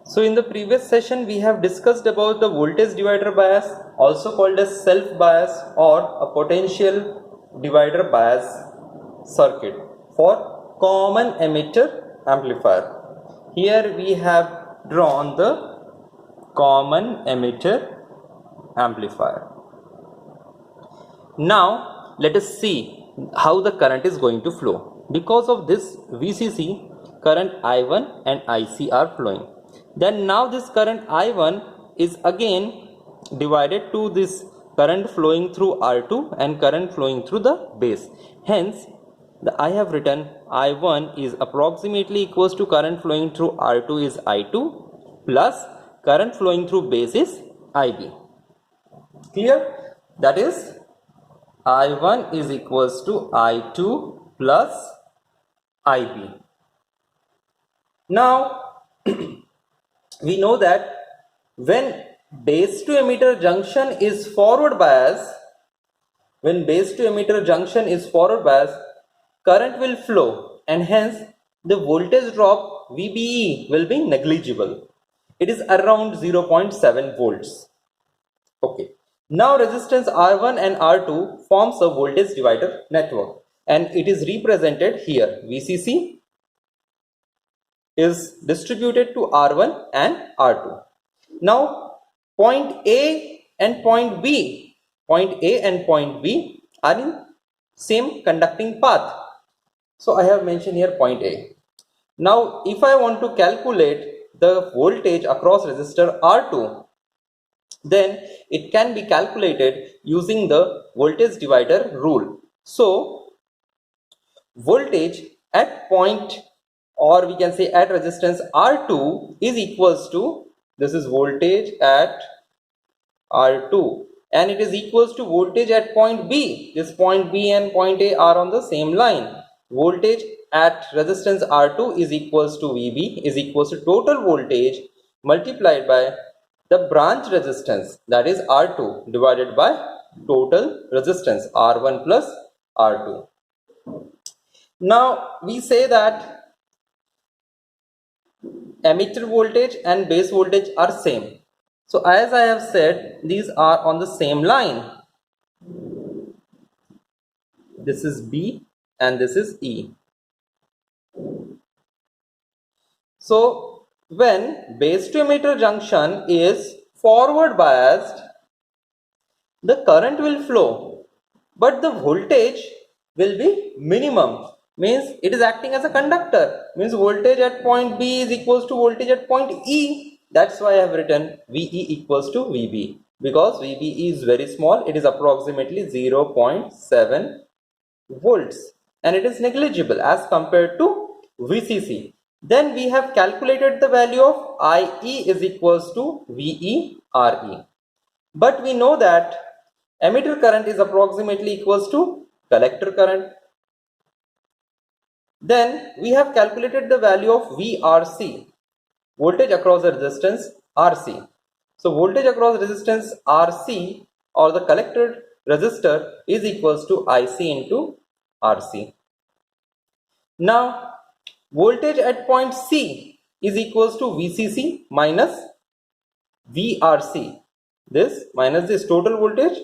So in the previous session we have discussed about the voltage divider bias, also called as self bias or a potential divider bias circuit for common emitter amplifier. Here we have drawn the common emitter amplifier. Now let us see how the current is going to flow. Because of this VCC, current I1 and IC are flowing. Then now this current I1 is again divided to this current flowing through R2 and current flowing through the base. Hence, I have written I1 is approximately equals to current flowing through R2 is I2 plus current flowing through base is IB. Clear? That is I1 is equals to I2 plus IB. Now we know that when base to emitter junction is forward bias, current will flow and hence the voltage drop VBE will be negligible. It is around 0.7 volts. Okay. Now resistance R1 and R2 forms a voltage divider network and it is represented here. VCC is distributed to R1 and R2. Now point A and point B are in same conducting path. So I have mentioned here point A. Now if I want to calculate the voltage across resistor R2, then it can be calculated using the voltage divider rule. So voltage at point, or we can say at resistance R2 is equals to, this is voltage at R2 and it is equals to voltage at point B. This point B and point A are on the same line. Voltage at resistance R2 is equals to VB is equals to total voltage multiplied by the branch resistance, that is R2, divided by total resistance R1 plus R2. Now we say that emitter voltage and base voltage are same. So as I have said, these are on the same line. This is B and this is E. So when base to emitter junction is forward biased, the current will flow, but the voltage will be minimum. Means it is acting as a conductor. Means voltage at point B is equals to voltage at point E. That's why I have written VE equals to VB. Because VBE is very small, it is approximately 0.7 volts and it is negligible as compared to VCC. Then we have calculated the value of IE is equals to VE RE. But we know that emitter current is approximately equals to collector current. Then we have calculated the value of VRC, voltage across the resistance RC. So voltage across resistance RC or the collected resistor is equals to IC into RC. Now voltage at point C is equals to VCC minus VRC. This minus this total voltage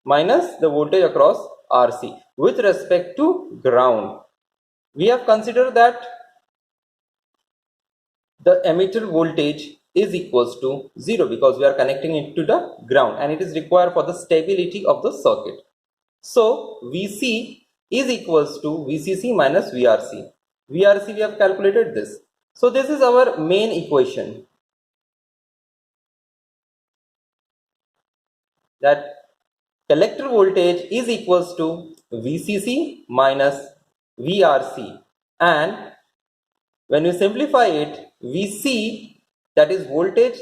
minus the voltage across RC with respect to ground. We have considered that the emitter voltage is equals to 0 because we are connecting it to the ground and it is required for the stability of the circuit. So VC is equals to VCC minus VRC. VRC we have calculated this. So this is our main equation, that collector voltage is equals to VCC minus VRC, and when you simplify it, VC, that is voltage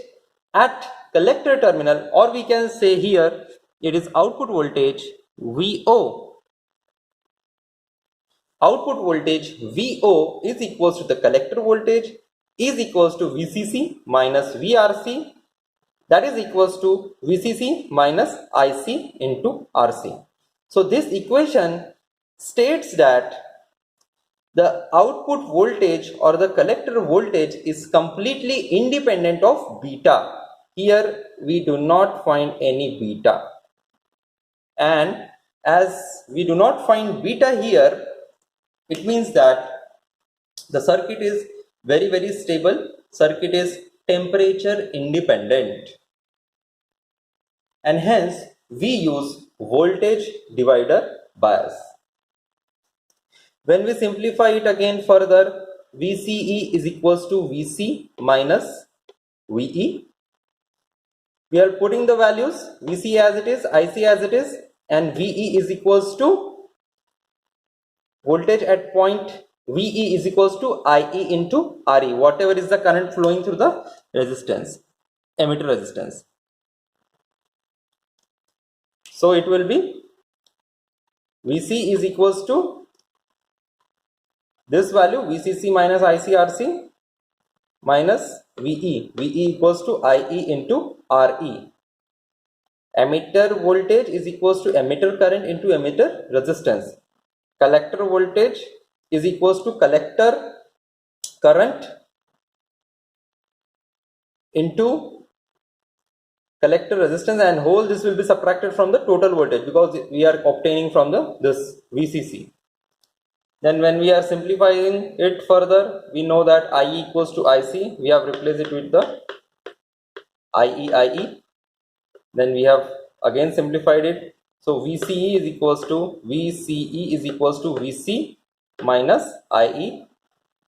at collector terminal, or we can say here it is output voltage, VO. Output voltage VO is equals to the collector voltage is equals to VCC minus VRC, that is equals to VCC minus IC into RC. So this equation states that the output voltage or the collector voltage is completely independent of beta. Here we do not find any beta, and as we do not find beta here, it means that the circuit is very stable, circuit is temperature independent, and hence we use voltage divider bias. When we simplify it again further, VCE is equals to VC minus VE. We are putting the values, VC as it is, IC as it is, and VE is equals to voltage at point VE is equals to IE into RE, whatever is the current flowing through the resistance, emitter resistance. So it will be VC is equals to this value, VCC minus ICRC minus VE. VE equals to IE into RE. Emitter voltage is equals to emitter current into emitter resistance. Collector voltage is equals to collector current into collector resistance, and whole this will be subtracted from the total voltage because we are obtaining from this VCC. Then when we are simplifying it further, we know that IE equals to IC. We have replaced it with the IE. Then we have again simplified it. So VCE is equals to VC minus IE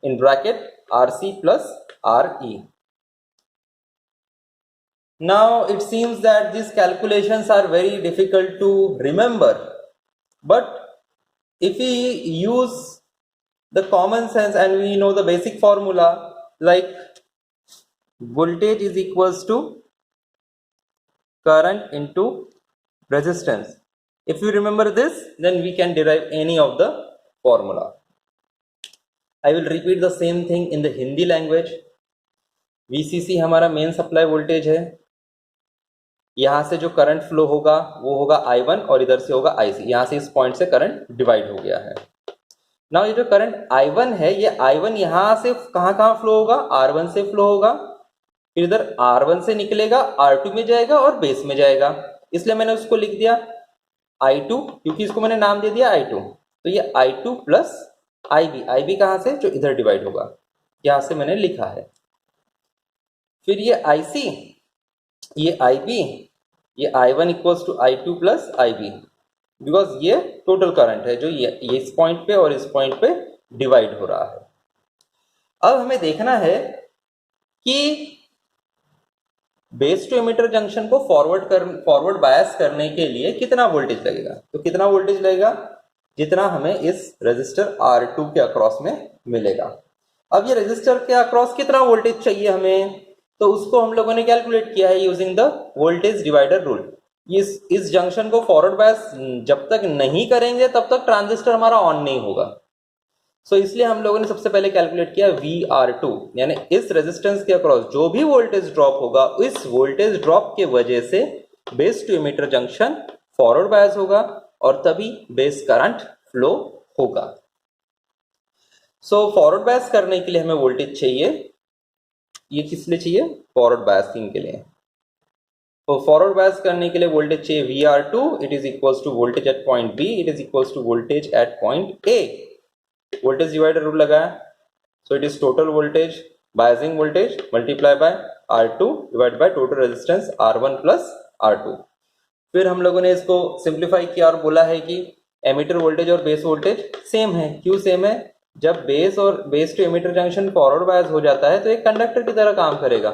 in bracket RC plus RE. Now it seems that these calculations are very difficult to remember, but if we use the common sense and we know the basic formula, like voltage is equals to current into resistance, if you remember this, then we can derive any of the formula. I will repeat the same thing in the Hindi language. VCC हमारा main supply voltage है, यहाँ से जो current flow होगा वो होगा I1 और इधर से होगा IC, यहाँ से इस पॉइंट से करंट डिवाइड हो गया है. नाउ ये जो करंट I1 है, ये I1 यहाँ से कहाँ फ्लो होगा, R1 से फ्लो होगा, फिर इधर R1 से निकलेगा, R2 में जाएगा और बेस में जाएगा, इसलिए मैंने उसको लिख दिया I2, क्योंकि इसको मैंने नाम दे दिया I2. तो ये I2 प्लस IB कहाँ से, जो इधर डिवाइड होगा, यहाँ से मैंने लिखा है. फिर ये IC, ये IB, ये I1 equals to I2 plus IB, because ये टोटल करंट है जो ये इस पॉइंट पे और इस पॉइंट पे डिवाइड हो रहा है. अब हमें देखना है कि बेस टू एमिटर जंक्शन को फॉरवर्ड बायस करने के लिए कितना वोल्टेज लगेगा. तो कितना वोल्टेज लगेगा, जितना हमें इस रेजिस्टर R2 के अक्रॉस में मिलेगा. अब ये रेजिस्टर के अक्रॉस कितना वोल्टेज चाहिए हमें, तो उसको हम लोगों ने कैलकुलेट किया है using the voltage divider rule. इस जंक्शन को फॉरवर्ड बायस जब तक नहीं करेंगे तब तक ट्रांजिस्टर हमारा ऑन नहीं होगा. सो इसलिए हम लोगों ने सबसे पहले कैलकुलेट किया VR2, यानी इस रेजिस्टेंस के अक्रॉस जो भी वोल्टेज ड्रॉप होगा, इस वोल्टेज ड्रॉप के वजह से base to emitter junction forward bias होगा और तभी बेस करंट फ्लो होगा. सो फॉरवर्ड बायस करने के लिए हमें वोल्टेज चाहिए, ये किस लिए चाहिए, फॉरवर्ड बायसिंग के लिए. तो फॉरवर्ड बायस करने के लिए वोल्टेज चाहिए VR2, it is equals to voltage at point B, it is equals to voltage at point A. Voltage divider rule लगाया, so it is total voltage biasing voltage multiply by R2 divide by total resistance R1 plus R2. फिर हम लोगों ने इसको simplify किया और बोला है कि एमिटर वोल्टेज और बेस वोल्टेज सेम है. क्यों सेम है, जब base to emitter junction forward bias हो जाता है तो एक कंडक्टर की तरह काम करेगा.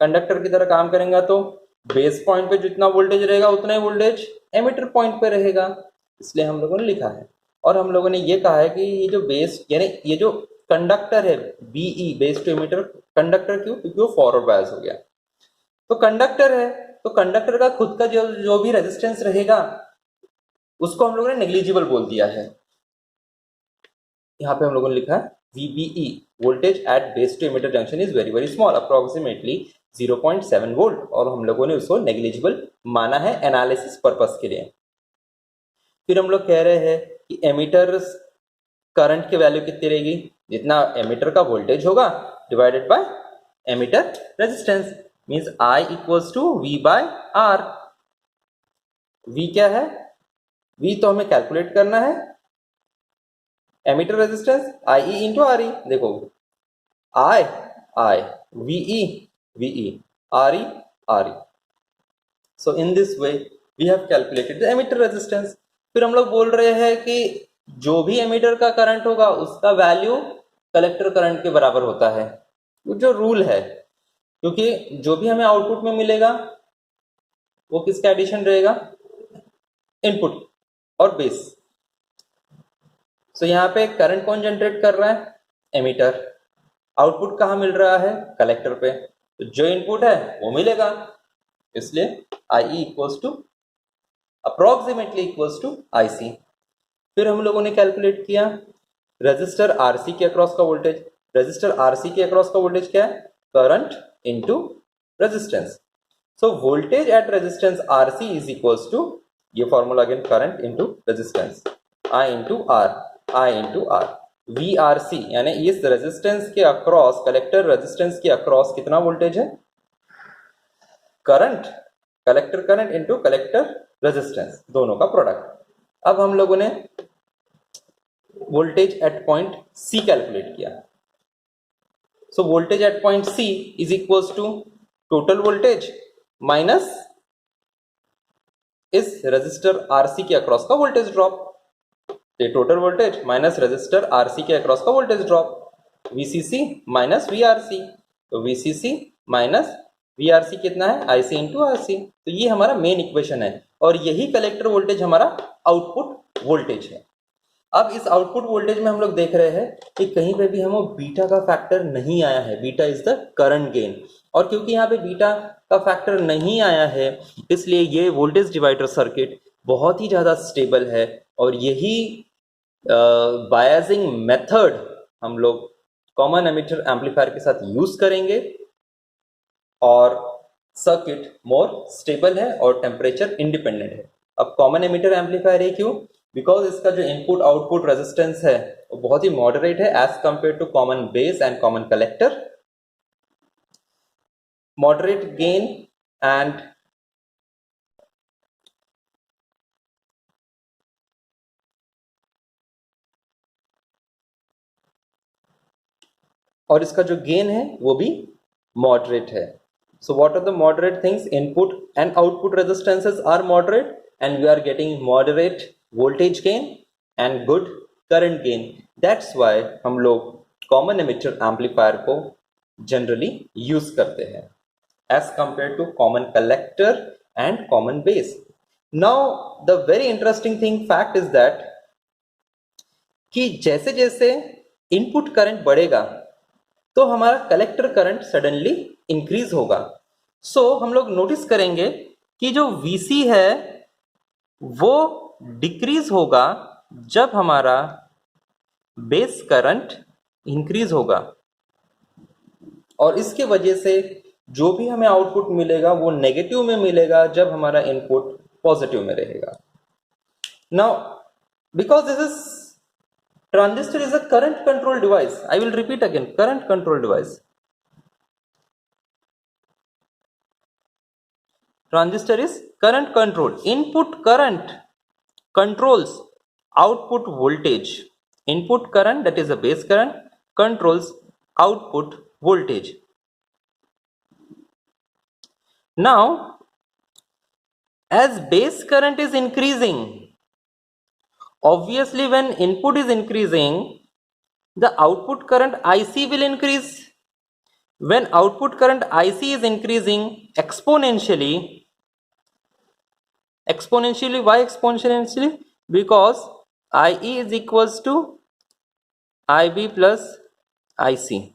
कंडक्टर की तरह काम करेगा तो बेस पॉइंट पे जितना वोल्टेज रहेगा उतना ही वोल्टेज एमिटर पॉइंट पे रहेगा, इसलिए हम लोगों ने लिखा है. और हम लोगों ने ये कहा है कि ये जो बेस यानी ये जो कंडक्टर है BE, base to emitter conductor, क्यों, क्योंकि वो फॉरवर्ड बायस हो गया. तो कंडक्टर है तो कंडक्टर का खुद का जो भी रेजिस्टेंस रहेगा उसको हम लोगों ने नेग्लिजिबल बोल दिया है. यहाँ पे हम लोगों ने लिखा है VBE, voltage at base to emitter junction is very small, approximately 0.7 volt, और हम लोगों ने उसको नेग्लिजिबल माना है एनालिसिस पर्पस के लिए. फिर हम लोग कह रहे हैं कि एमिटर्स करंट की वैल्यू कितनी रहेगी, जितना एमीटर का वोल्टेज होगा divided by emitter resistance, means I equals to V by R। V क्या है, V तो हमें कैलकुलेट करना है, emitter resistance IE into RE। देखो I VE RE RE। So in this way we have calculated the emitter resistance. फिर हम लोग बोल रहे हैं कि जो भी एमीटर का करंट होगा उसका वैल्यू कलेक्टर करंट के बराबर होता है, जो रूल है, क्योंकि जो भी हमें आउटपुट में मिलेगा वो किसका एडिशन रहेगा, इनपुट और बेस। सो यहाँ पे करंट कौन जनरेट कर रहा है, एमीटर। आउटपुट कहाँ मिल रहा है, कलेक्टर पे, तो जो इनपुट है वो मिलेगा, इसलिए IE equals to approximately equals to IC। फिर हम लोगों ने कैलकुलेट किया रेजिस्टर RC के अक्रॉस का वोल्टेज। रेजिस्टर RC के अक्रॉस का वोल्टेज क्या है, current into resistance. So voltage at resistance RC is equals to, ये formula again, current into resistance, I into R VRC, यानी इस रेजिस्टेंस के अक्रॉस, कलेक्टर रेजिस्टेंस के अक्रॉस कितना वोल्टेज है, current, collector current into collector resistance, दोनों का product. अब हम लोगों ने voltage at point C calculate किया। So voltage at point C is equals to total voltage minus इस रेजिस्टर आरसी के अक्रॉस का voltage drop. Total voltage minus resistor RC के अक्रॉस का voltage drop, VCC minus VRC. तो VCC minus VRC कितना है, IC into RC. तो ये हमारा मेन इक्वेशन है और यही कलेक्टर वोल्टेज हमारा आउटपुट वोल्टेज है। अब इस आउटपुट वोल्टेज में हम लोग देख रहे हैं कि कहीं पे भी हमें बीटा का फैक्टर नहीं आया है। Beta is the current gain, और क्योंकि यहाँ पे बीटा का फैक्टर नहीं आया है इसलिए ये वोल्टेज डिवाइडर सर्किट बहुत ही ज़्यादा स्टेबल है। और यही बायसिंग मेथड हम लोग कॉमन एमिटर एम्पलीफायर के साथ यूज करेंगे और सर्किट मोर स्टेबल है और टेम्परेचर इंडिपेंडेंट है। अब कॉमन एमिटर एम्पलीफायर है क्यों, बिकॉज इसका जो इनपुट आउटपुट रेजिस्टेंस है वो बहुत ही मॉडरेट है as compare to common base and common collector. Moderate gain and और इसका जो गेन है वो भी मॉडरेट है। So what are the moderate things? Input and output resistances are moderate and we are getting moderate voltage gain and good current gain. That's why हम लोग common emitter amplifier को generally use करते हैं as compared to common collector and common base. Now the very interesting thing fact is that कि जैसे जैसे input current बढ़ेगा तो हमारा कलेक्टर करंट सडनली इंक्रीज होगा। सो हम लोग नोटिस करेंगे कि जो VC है वो डिक्रीज होगा जब हमारा बेस करंट इंक्रीज होगा, और इसके वजह से जो भी हमें आउटपुट मिलेगा वो नेगेटिव में मिलेगा जब हमारा इनपुट पॉजिटिव में रहेगा। Now because this is transistor is a current control device. I will repeat again, current control device. Transistor is current control. Input current controls output voltage. Input current, that is the base current, controls output voltage. Now as base current is increasing, obviously when input is increasing the output current IC will increase. When output current IC is increasing exponentially, why exponentially? Because IE is equals to IB plus IC.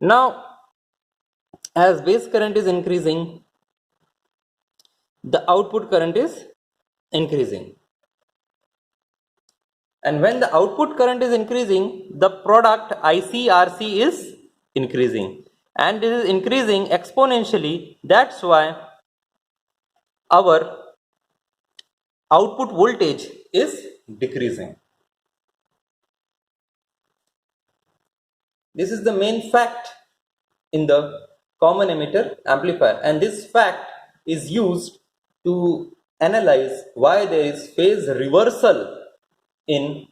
Now as base current is increasing the output current is increasing, and when the output current is increasing the product IC/RC is increasing, and it is increasing exponentially. That's why our output voltage is decreasing. This is the main fact in the common emitter amplifier, and this fact is used to analyze why there is phase reversal in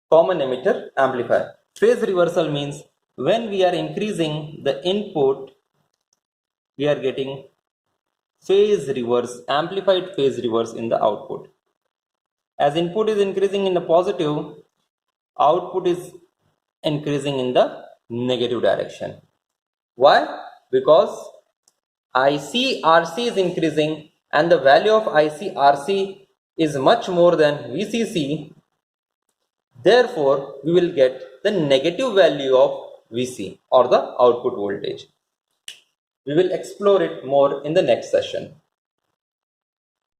common emitter amplifier. Phase reversal means when we are increasing the input, we are getting phase reverse, amplified phase reverse in the output. As input is increasing in the positive, output is increasing in the negative direction. Why? Because IC/RC is increasing and the value of IC/RC is much more than VCC. Therefore, we will get the negative value of VC or the output voltage. We will explore it more in the next session.